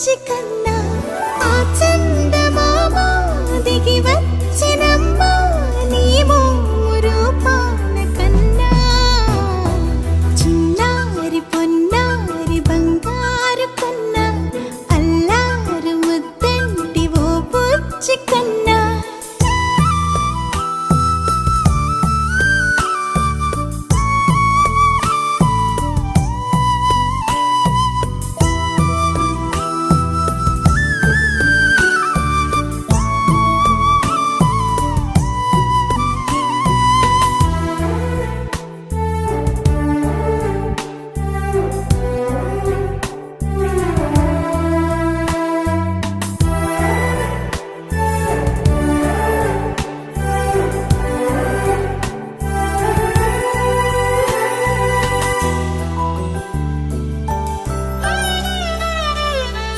బుచ్చి కన్నా ఆ చందమామ దిగి వచ్చినమ్మ నీ రూపాల కన్నా చిన్నారి పొన్నారి బంగారు కన్నా అల్లారు ముద్దంటి ఓ బుచ్చి కన్నా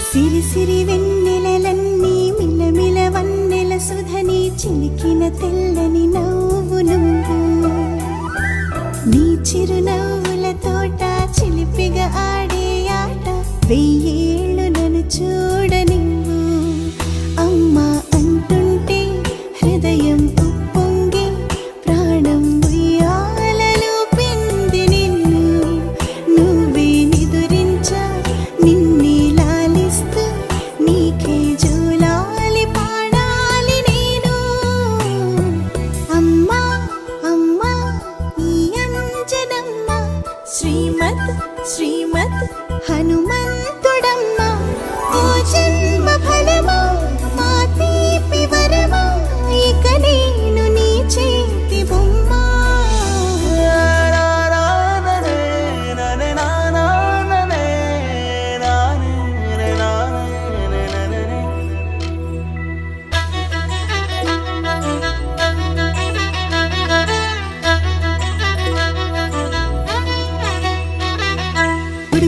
సిరి సిరి వెన్నెలలన్నీ మిలమిల వన్నెల సుధని చిలికిన తెల్లని నవ్వు నువ్వు నీ చిరునవ్వుల తోట చిలిపిగా ఆడే ఆట వెయ్యేళ్ళు నన్ను చూడ నువ్వు అమ్మా అంటుంటే హృదయం ఉప్పొంగి ప్రాణం ఉయ్యాలలో పిండి నిన్ను నువ్వే నిదురించా నిన్నే లాలిస్తూ నీకే జోలాలి పాడాలి నేను అమ్మా అమ్మా ఈ అంజనమ్మ శ్రీమత్ శ్రీమత్ హనుమంతుడమ్మ ఓ జన్మ ఫలమా మా తీపి వరమా ఇక నేను నీ చేతి బొమ్మ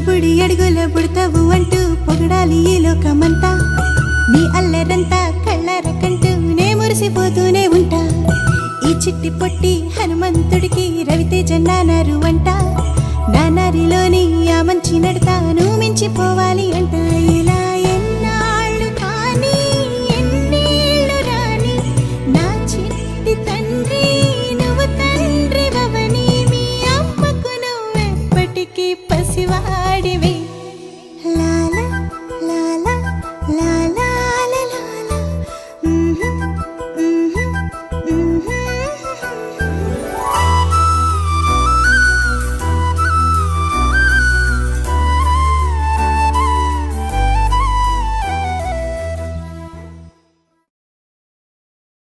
బుడి అడుగుల బుడతావు అంటూ పొగడాలి ఈ లోకమంతా నీ అల్లరంతా కళ్ళరకంటూ నే మురిసిపోతూనే ఉంటా ఈ చిట్టి పొట్టి హనుమంతుడికి రవితేజ నానారు అంట నానారిలోని ఆ మంచి నడతాను మించిపోవాలి అంట